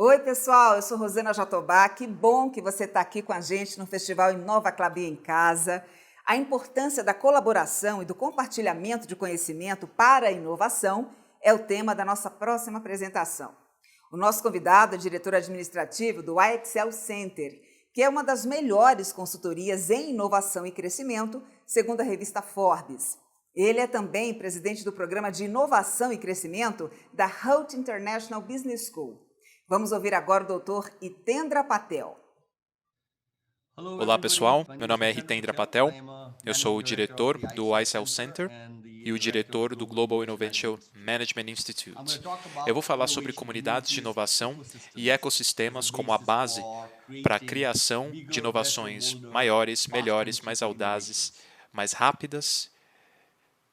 Oi, pessoal, eu sou Rosana Jatobá. Que bom que você está aqui com a gente no Festival Inova Clabin em Casa. A importância da colaboração e do compartilhamento de conhecimento para a inovação é o tema da nossa próxima apresentação. O nosso convidado é diretor administrativo do iExcel Center, que é uma das melhores consultorias em inovação e crescimento, segundo a revista Forbes. Ele é também presidente do programa de inovação e crescimento da Hult International Business School. Vamos ouvir agora o doutor Hitendra Patel. Olá pessoal, meu nome é Hitendra Patel, eu sou o diretor do iExcel Center e o diretor do Global Innovation Management Institute. Eu vou falar sobre comunidades de inovação e ecossistemas como a base para a criação de inovações maiores, melhores, mais audazes, mais rápidas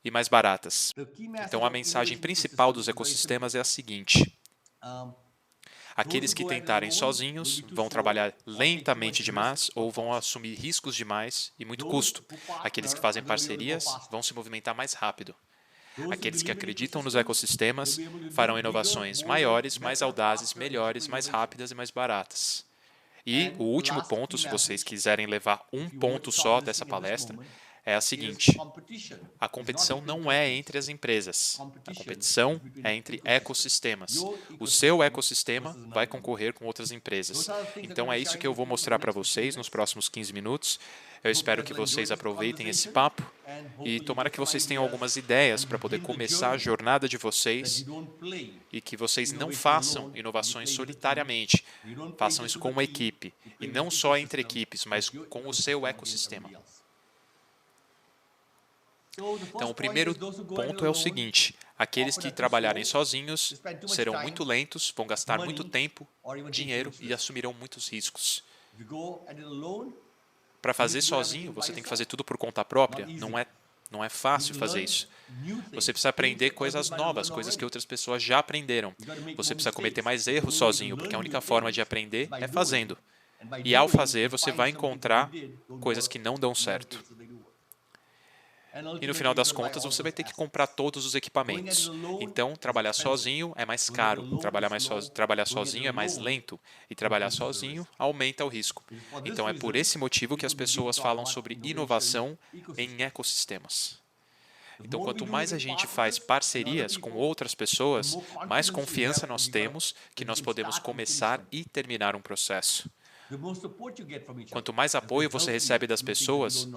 e mais baratas. Então a mensagem principal dos ecossistemas é a seguinte: aqueles que tentarem sozinhos vão trabalhar lentamente demais ou vão assumir riscos demais e muito custo. Aqueles que fazem parcerias vão se movimentar mais rápido. Aqueles que acreditam nos ecossistemas farão inovações maiores, mais audazes, melhores, mais rápidas e mais baratas. E o último ponto, se vocês quiserem levar um ponto só dessa palestra, é a seguinte: a competição não é entre as empresas, a competição é entre ecossistemas. O seu ecossistema vai concorrer com outras empresas. Então é isso que eu vou mostrar para vocês nos próximos 15 minutos. Eu espero que vocês aproveitem esse papo e tomara que vocês tenham algumas ideias para poder começar a jornada de vocês e que vocês não façam inovações solitariamente, façam isso com uma equipe, e não só entre equipes, mas com o seu ecossistema. Então, o primeiro ponto é o seguinte: aqueles que trabalharem sozinhos serão muito lentos, vão gastar muito tempo, dinheiro e assumirão muitos riscos. Para fazer sozinho, você tem que fazer tudo por conta própria. Não é fácil fazer isso. Você precisa aprender coisas novas, coisas que outras pessoas já aprenderam. Você precisa cometer mais erros sozinho, porque a única forma de aprender é fazendo. E ao fazer, você vai encontrar coisas que não dão certo. E no final das contas, você vai ter que comprar todos os equipamentos. Então, trabalhar sozinho é mais caro, trabalhar sozinho é mais lento, e trabalhar sozinho aumenta o risco. Então, é por esse motivo que as pessoas falam sobre inovação em ecossistemas. Então, quanto mais a gente faz parcerias com outras pessoas, mais confiança nós temos que nós podemos começar e terminar um processo. Quanto mais apoio você recebe das pessoas,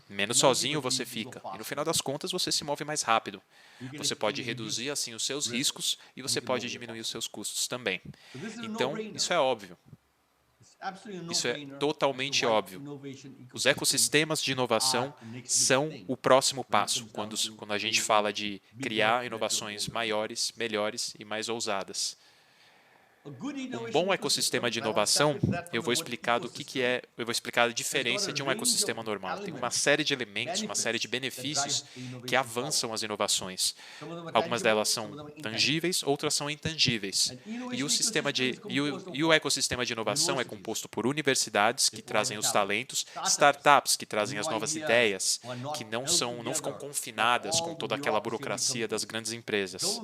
menos sozinho você fica. E no final das contas, você se move mais rápido. Você pode reduzir assim os seus riscos e você pode diminuir os seus custos também. Então, isso é óbvio. Isso é totalmente óbvio. Os ecossistemas de inovação são o próximo passo, quando a gente fala de criar inovações maiores, melhores e mais ousadas. Um bom ecossistema de inovação, eu vou explicar eu vou explicar a diferença de um ecossistema normal. Tem uma série de elementos, uma série de benefícios que avançam as inovações. Algumas delas são tangíveis, outras são intangíveis. E o ecossistema de inovação é composto por universidades que trazem os talentos, startups que trazem as novas ideias, que não ficam confinadas com toda aquela burocracia das grandes empresas.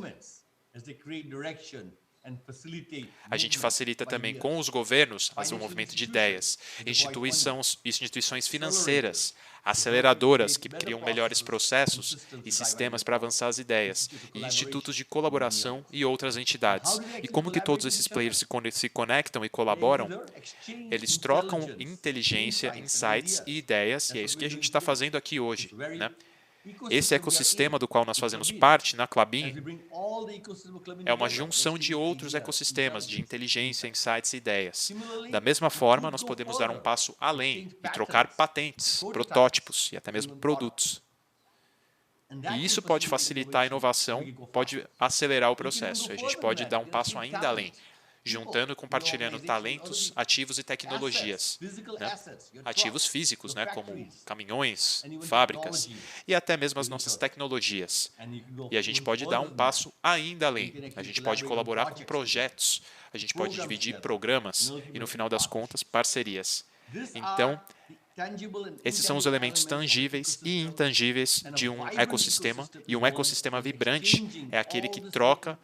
A gente facilita também com os governos o movimento de ideias, instituições financeiras, aceleradoras que criam melhores processos e sistemas para avançar as ideias, e institutos de colaboração e outras entidades. E como que todos esses players se conectam e colaboram? Eles trocam inteligência, insights e ideias, e é isso que a gente está fazendo aqui hoje, né? Esse ecossistema do qual nós fazemos parte na Clabin é uma junção de outros ecossistemas de inteligência, insights e ideias. Da mesma forma, nós podemos dar um passo além e trocar patentes, protótipos e até mesmo produtos. E isso pode facilitar a inovação, pode acelerar o processo. A gente pode dar um passo ainda além, juntando e compartilhando talentos, ativos e tecnologias, né? Ativos físicos, né? Como caminhões, fábricas e até mesmo as nossas tecnologias. E a gente pode dar um passo ainda além. A gente pode colaborar com projetos, a gente pode dividir programas e, no final das contas, parcerias. Então, esses são os elementos tangíveis e intangíveis de um ecossistema, e um ecossistema vibrante é aquele que troca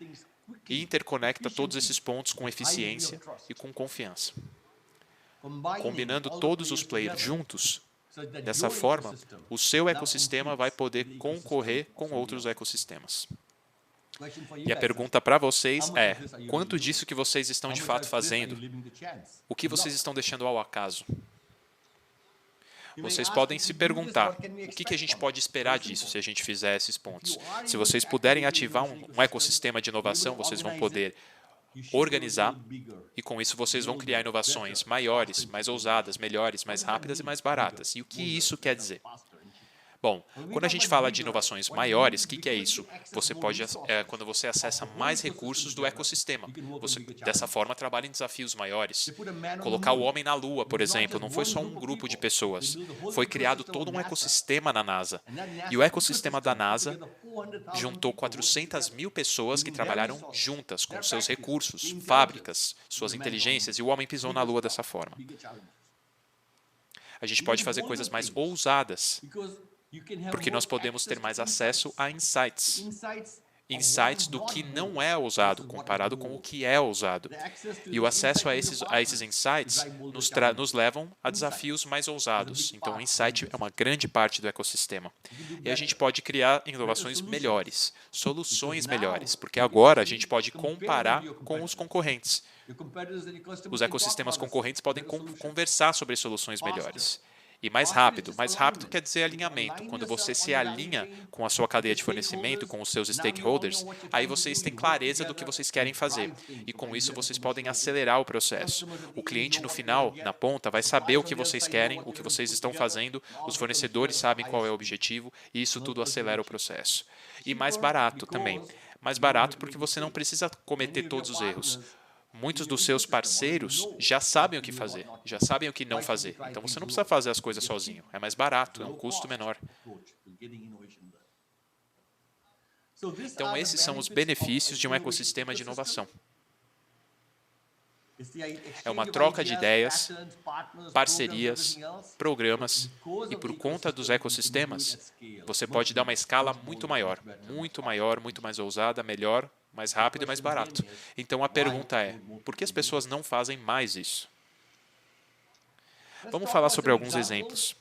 e interconecta todos esses pontos com eficiência e com confiança. Combinando todos os players juntos, dessa forma, o seu ecossistema vai poder concorrer com outros ecossistemas. E a pergunta para vocês é, quanto disso que vocês estão de fato fazendo? O que vocês estão deixando ao acaso? Vocês podem se perguntar, o que a gente pode esperar disso se a gente fizer esses pontos? Se vocês puderem ativar um ecossistema de inovação, vocês vão poder organizar e com isso vocês vão criar inovações maiores, mais ousadas, melhores, mais rápidas e mais baratas. E o que isso quer dizer? Bom, quando a gente fala de inovações maiores, o que é isso? Você pode, quando você acessa mais recursos do ecossistema. Você, dessa forma, trabalha em desafios maiores. Colocar o homem na Lua, por exemplo, não foi só um grupo de pessoas. Foi criado todo um ecossistema na NASA. E o ecossistema da NASA juntou 400 mil pessoas que trabalharam juntas, com seus recursos, fábricas, suas inteligências, e o homem pisou na Lua dessa forma. A gente pode fazer coisas mais ousadas, porque nós podemos ter mais acesso a insights. Insights do que não é ousado, comparado com o que é ousado. E o acesso a esses insights nos levam a desafios mais ousados. Então, o insight é uma grande parte do ecossistema. E a gente pode criar inovações melhores, soluções melhores, porque agora a gente pode comparar com os concorrentes. Os ecossistemas concorrentes podem conversar sobre soluções melhores. E mais rápido. Mais rápido quer dizer alinhamento. Quando você se alinha com a sua cadeia de fornecimento, com os seus stakeholders, aí vocês têm clareza do que vocês querem fazer. E com isso vocês podem acelerar o processo. O cliente no final, na ponta, vai saber o que vocês querem, o que vocês estão fazendo, os fornecedores sabem qual é o objetivo, e isso tudo acelera o processo. E mais barato também. Mais barato porque você não precisa cometer todos os erros. Muitos dos seus parceiros já sabem o que fazer, já sabem o que não fazer. Então, você não precisa fazer as coisas sozinho. É mais barato, é um custo menor. Então, esses são os benefícios de um ecossistema de inovação. É uma troca de ideias, parcerias, programas, e por conta dos ecossistemas, você pode dar uma escala muito maior, muito mais ousada, melhor, mais rápido e mais barato. Então a pergunta é, por que as pessoas não fazem mais isso? Vamos falar sobre alguns exemplos.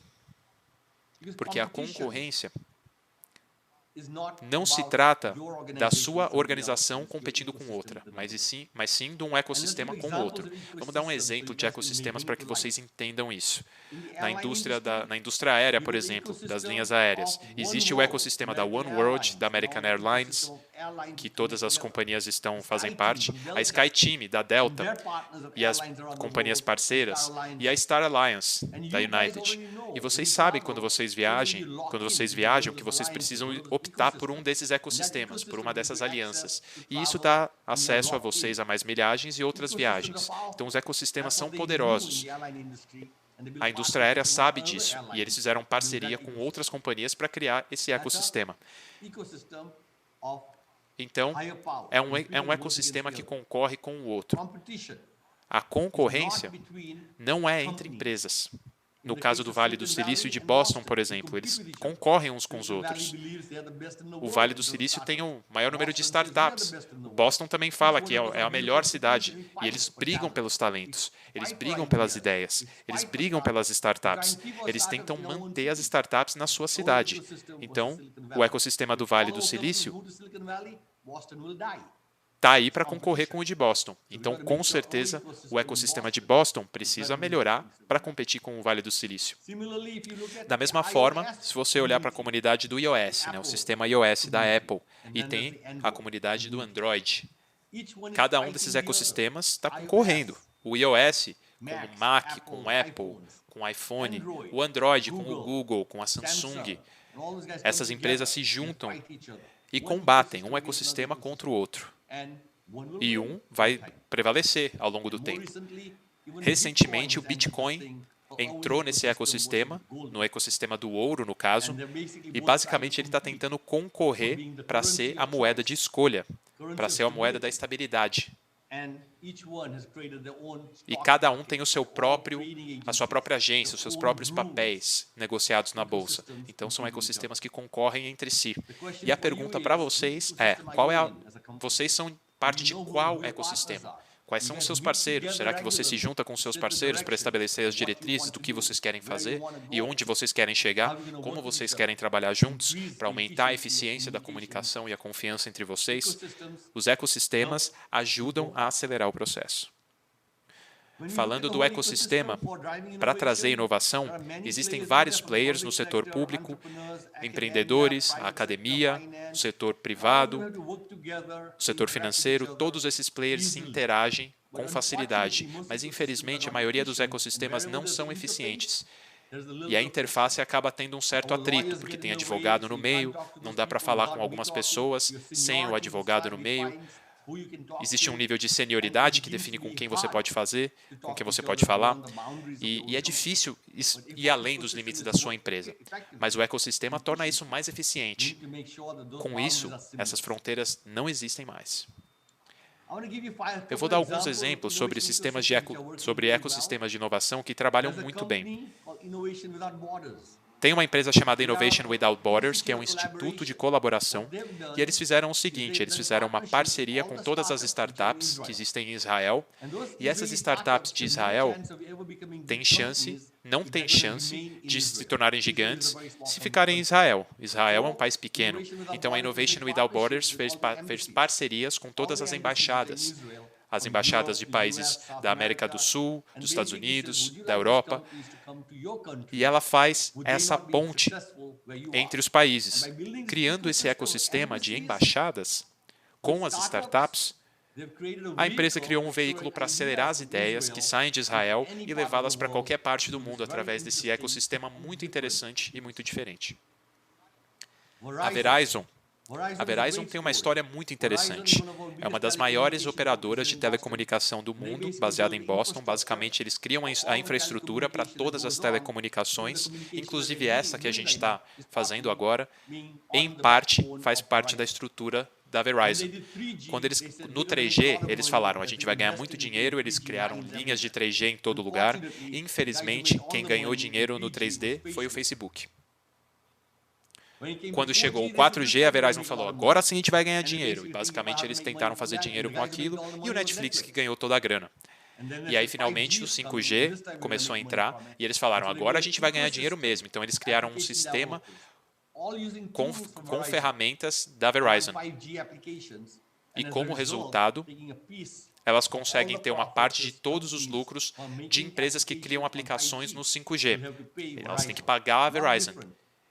Porque a concorrência não se trata da sua organização competindo com outra, mas sim de um ecossistema com outro. Vamos dar um exemplo de ecossistemas para que vocês entendam isso. Na indústria aérea, por exemplo, das linhas aéreas, existe o ecossistema da One World, da American Airlines, que todas as companhias fazem parte, a SkyTeam, da Delta, e as companhias parceiras, e a Star Alliance, da United. E vocês sabem, quando vocês viajam, que vocês precisam optar por um desses ecossistemas, por uma dessas alianças. E isso dá acesso a vocês a mais milhagens e outras viagens. Então, os ecossistemas são poderosos. A indústria aérea sabe disso, e eles fizeram parceria com outras companhias para criar esse ecossistema. Então, é um ecossistema que concorre com o outro. A concorrência não é entre empresas. No caso do Vale do Silício e de Boston, por exemplo, eles concorrem uns com os outros. O Vale do Silício tem o maior número de startups. O Boston também fala que é a melhor cidade. E eles brigam pelos talentos, eles brigam pelas ideias, eles brigam pelas startups. Eles tentam manter as startups na sua cidade. Então, o ecossistema do Vale do Silício está aí para concorrer com o de Boston. Então, com certeza, o ecossistema de Boston precisa melhorar para competir com o Vale do Silício. Da mesma forma, se você olhar para a comunidade do iOS, o sistema iOS da Apple, e tem a comunidade do Android. Cada um desses ecossistemas está concorrendo. O iOS com o Mac, com o Apple, com o iPhone, o Android com o Google, com a Samsung. Essas empresas se juntam e combatem um ecossistema contra o outro. E um vai prevalecer ao longo do tempo. Recentemente, o Bitcoin entrou nesse ecossistema, no ecossistema do ouro, no caso, e basicamente ele está tentando concorrer para ser a moeda de escolha, para ser a moeda da estabilidade. E cada um tem a sua própria agência, os seus próprios papéis negociados na bolsa. Então, são ecossistemas que concorrem entre si. E a pergunta para vocês é, vocês são parte de qual ecossistema? Quais são os seus parceiros? Será que você se junta com os seus parceiros para estabelecer as diretrizes do que vocês querem fazer e onde vocês querem chegar? Como vocês querem trabalhar juntos para aumentar a eficiência da comunicação e a confiança entre vocês? Os ecossistemas ajudam a acelerar o processo. Falando do ecossistema, para trazer inovação, existem vários players no setor público, empreendedores, a academia, o setor privado, o setor financeiro, todos esses players se interagem com facilidade, mas infelizmente a maioria dos ecossistemas não são eficientes. E a interface acaba tendo um certo atrito, porque tem advogado no meio, não dá para falar com algumas pessoas sem o advogado no meio. Existe um nível de senioridade que define com quem você pode fazer, com quem você pode falar, e é difícil ir além dos limites da sua empresa. Mas o ecossistema torna isso mais eficiente. Com isso, essas fronteiras não existem mais. Eu vou dar alguns exemplos sobre ecossistemas de inovação que trabalham muito bem. Tem uma empresa chamada Innovation Without Borders, que é um instituto de colaboração, e eles fizeram o seguinte, eles fizeram uma parceria com todas as startups que existem em Israel, e essas startups de Israel não têm chance de se tornarem gigantes se ficarem em Israel. Israel é um país pequeno, então a Innovation Without Borders fez parcerias com todas as embaixadas de países da América do Sul, dos Estados Unidos, da Europa, e ela faz essa ponte entre os países. Criando esse ecossistema de embaixadas com as startups, a empresa criou um veículo para acelerar as ideias que saem de Israel e levá-las para qualquer parte do mundo através desse ecossistema muito interessante e muito diferente. A Verizon tem uma história muito interessante. É uma das maiores operadoras de telecomunicação do mundo, baseada em Boston. Basicamente, eles criam a infraestrutura para todas as telecomunicações, inclusive essa que a gente está fazendo agora, em parte, faz parte da estrutura da Verizon. No 3G, eles falaram, a gente vai ganhar muito dinheiro, eles criaram linhas de 3G em todo lugar. Infelizmente, quem ganhou dinheiro no 3D foi o Facebook. Quando chegou o 4G, a Verizon falou, agora sim a gente vai ganhar dinheiro. E basicamente eles tentaram fazer dinheiro com aquilo e o Netflix que ganhou toda a grana. E aí finalmente o 5G começou a entrar e eles falaram, agora a gente vai ganhar dinheiro mesmo. Então eles criaram um sistema com ferramentas da Verizon. E como resultado, elas conseguem ter uma parte de todos os lucros de empresas que criam aplicações no 5G. Elas têm que pagar a Verizon.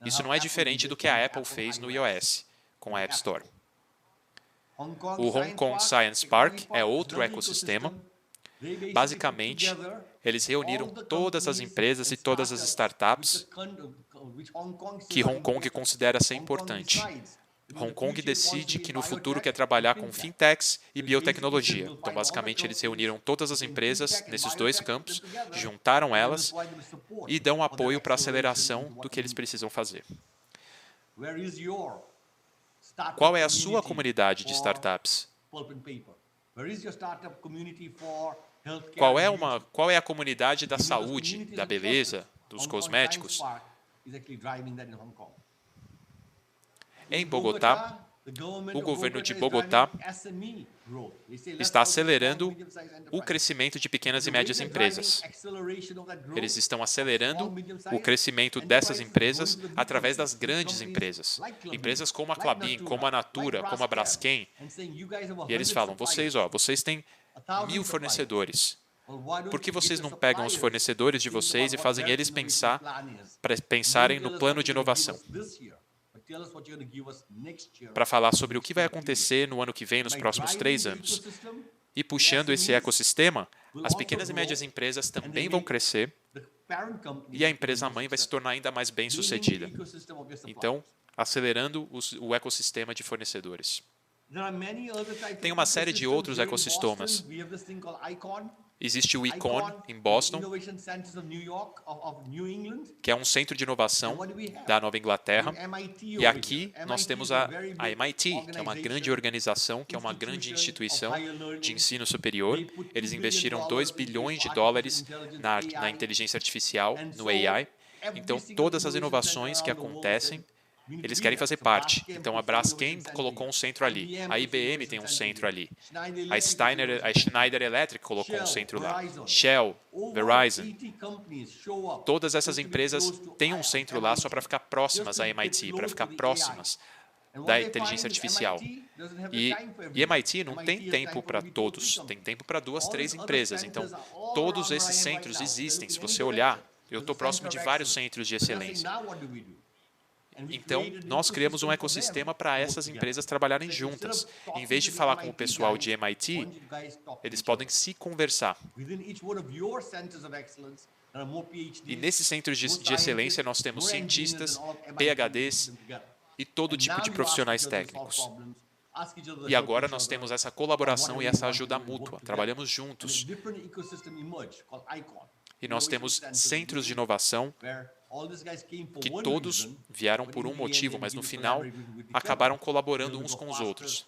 Isso não é diferente do que a Apple fez no iOS, com a App Store. O Hong Kong Science Park é outro ecossistema. Basicamente, eles reuniram todas as empresas e todas as startups que Hong Kong considera ser importante. Hong Kong decide que no futuro quer trabalhar com fintechs e biotecnologia. Então, basicamente, eles reuniram todas as empresas nesses dois campos, juntaram elas e dão apoio para a aceleração do que eles precisam fazer. Qual é a sua comunidade de startups? Qual é a comunidade da saúde, da beleza, dos cosméticos? Em Bogotá, o governo de Bogotá está acelerando o crescimento de pequenas e médias empresas. Eles estão acelerando o crescimento dessas empresas através das grandes empresas. Empresas como a Klabin, como a Natura, como a Braskem. E eles falam, vocês têm 1000 fornecedores. Por que vocês não pegam os fornecedores de vocês e fazem eles pensarem no plano de inovação? Para falar sobre o que vai acontecer no ano que vem, nos próximos 3 anos. E puxando esse ecossistema, as pequenas e médias empresas também vão crescer e a empresa-mãe vai se tornar ainda mais bem-sucedida. Então, acelerando o ecossistema de fornecedores. Tem uma série de outros ecossistemas. Existe o ICON, em Boston, que é um centro de inovação da Nova Inglaterra. E aqui nós temos a MIT, que é uma grande organização, que é uma grande instituição de ensino superior. Eles investiram $2 bilhões na inteligência artificial, no AI. Então, todas as inovações que acontecem Eles querem fazer parte. Então, a Braskem colocou um centro ali. A IBM tem um centro ali. A Schneider Electric colocou um centro lá. Shell, Verizon. Todas essas empresas têm um centro lá só para ficar próximas à MIT, para ficar próximas da inteligência artificial. E MIT não tem tempo para todos, tem tempo para 2, 3 empresas. Então, todos esses centros existem. Se você olhar, eu estou próximo de vários centros de excelência. Então, nós criamos um ecossistema para essas empresas trabalharem juntas. Em vez de falar com o pessoal de MIT, eles podem se conversar. E nesses centros de excelência, nós temos cientistas, PhDs e todo tipo de profissionais técnicos. E agora nós temos essa colaboração e essa ajuda mútua. Trabalhamos juntos. E nós temos centros de inovação que todos vieram por um motivo, mas no final acabaram colaborando uns com os outros.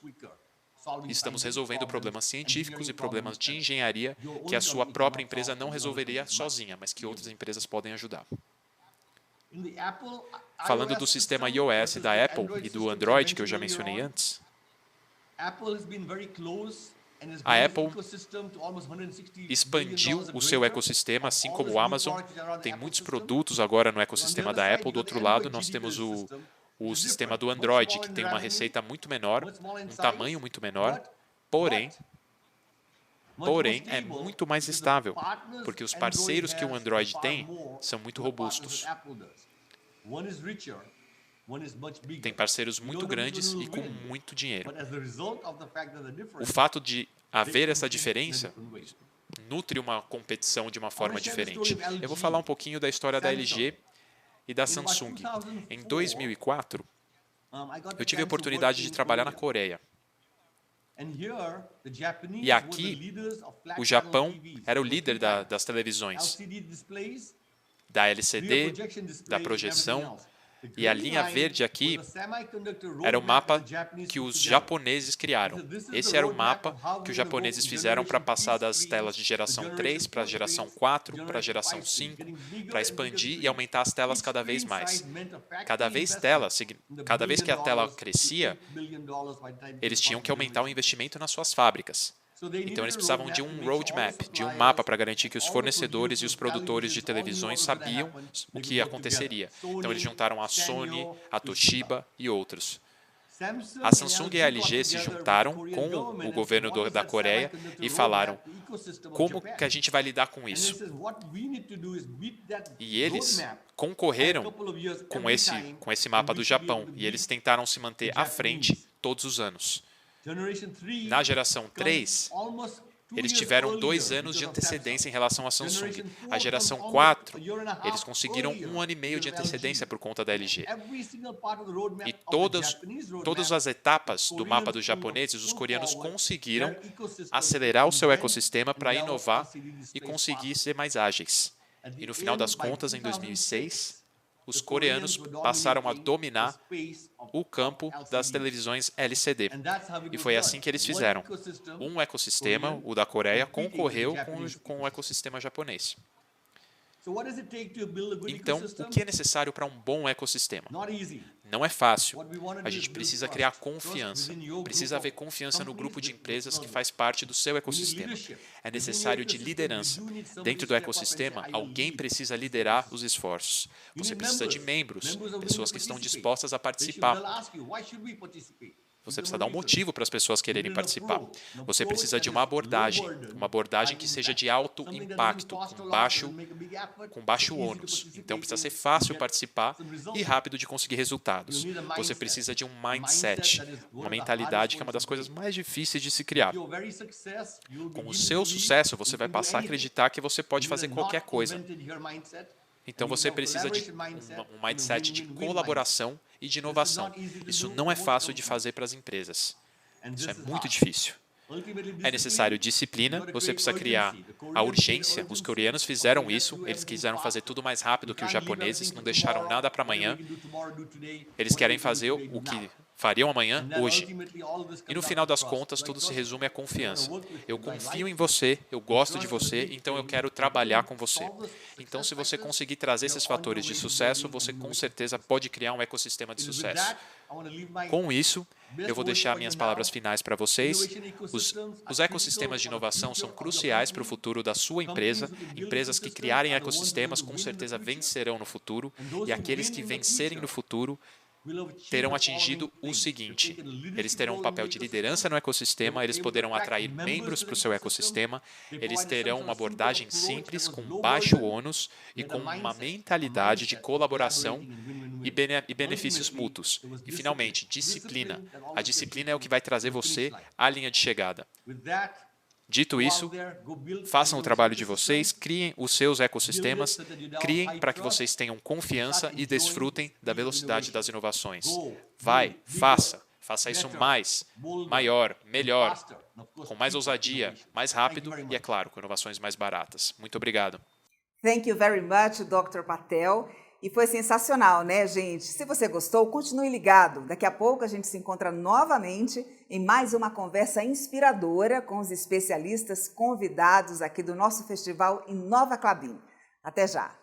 Estamos resolvendo problemas científicos e problemas de engenharia que a sua própria empresa não resolveria sozinha, mas que outras empresas podem ajudar. Falando do sistema iOS da Apple e do Android, que eu já mencionei antes, a Apple expandiu o seu ecossistema, assim como o Amazon. Tem muitos produtos agora no ecossistema da Apple. Do outro lado, nós temos o sistema do Android, que tem uma receita muito menor, um tamanho muito menor, porém é muito mais estável, porque os parceiros que o Android tem são muito robustos. Tem parceiros muito grandes e com muito dinheiro. O fato de haver essa diferença nutre uma competição de uma forma diferente. Eu vou falar um pouquinho da história da LG e da Samsung. Em 2004, eu tive a oportunidade de trabalhar na Coreia. E aqui, o Japão era o líder das televisões, da LCD, da projeção. E a linha verde aqui era o mapa que os japoneses criaram. Esse era o mapa que os japoneses fizeram para passar das telas de geração 3 para a geração 4, para a geração 5, para expandir e aumentar as telas cada vez mais. Cada vez que a tela crescia, eles tinham que aumentar o investimento nas suas fábricas. Então, eles precisavam de um roadmap, de um mapa para garantir que os fornecedores e os produtores de televisões sabiam o que aconteceria. Então, eles juntaram a Sony, a Toshiba e outros. A Samsung e a LG se juntaram com o governo da Coreia e falaram: como que a gente vai lidar com isso? E eles concorreram com esse mapa do Japão e eles tentaram se manter à frente todos os anos. Na geração 3, eles tiveram 2 anos de antecedência em relação à Samsung. A geração 4, eles conseguiram 1 ano e meio de antecedência por conta da LG. E todas as etapas do mapa dos japoneses, os coreanos conseguiram acelerar o seu ecossistema para inovar e conseguir ser mais ágeis. E no final das contas, em 2006, os coreanos passaram a dominar o campo das televisões LCD. E foi assim que eles fizeram. Um ecossistema, o da Coreia, concorreu com o ecossistema japonês. Então, o que é necessário para um bom ecossistema? Não é fácil. A gente precisa criar confiança. Precisa haver confiança no grupo de empresas que faz parte do seu ecossistema. É necessário de liderança. Dentro do ecossistema, alguém precisa liderar os esforços. Você precisa de membros, pessoas que estão dispostas a participar. Você precisa dar um motivo para as pessoas quererem participar. Você precisa de uma abordagem que seja de alto impacto, com baixo ônus. Então, precisa ser fácil participar e rápido de conseguir resultados. Você precisa de um mindset, uma mentalidade que é uma das coisas mais difíceis de se criar. Com o seu sucesso, você vai passar a acreditar que você pode fazer qualquer coisa. Então, você precisa de um mindset de colaboração e de inovação. Isso não é fácil de fazer para as empresas. Isso é muito difícil. É necessário disciplina, você precisa criar a urgência. Os coreanos fizeram isso, eles quiseram fazer tudo mais rápido que os japoneses, não deixaram nada para amanhã. Eles querem fazer o que fariam amanhã, hoje. E no final das contas, tudo se resume à confiança. Eu confio em você, eu gosto de você, então eu quero trabalhar com você. Então, se você conseguir trazer esses fatores de sucesso, você com certeza pode criar um ecossistema de sucesso. Com isso, eu vou deixar minhas palavras finais para vocês. Os ecossistemas de inovação são cruciais para o futuro da sua empresa. Empresas que criarem ecossistemas com certeza vencerão no futuro, e aqueles que vencerem no futuro terão atingido o seguinte: eles terão um papel de liderança no ecossistema, eles poderão atrair membros para o seu ecossistema, eles terão uma abordagem simples, com baixo ônus e com uma mentalidade de colaboração e benefícios mútuos. E, finalmente, disciplina. A disciplina é o que vai trazer você à linha de chegada. Dito isso, façam o trabalho de vocês, criem os seus ecossistemas, criem para que vocês tenham confiança e desfrutem da velocidade das inovações. Vai, faça isso mais, maior, melhor, com mais ousadia, mais rápido e, é claro, com inovações mais baratas. Muito obrigado. Thank you very much, Dr. Patel. E foi sensacional, né, gente? Se você gostou, continue ligado. Daqui a pouco a gente se encontra novamente em mais uma conversa inspiradora com os especialistas convidados aqui do nosso festival Inova Klabin. Até já!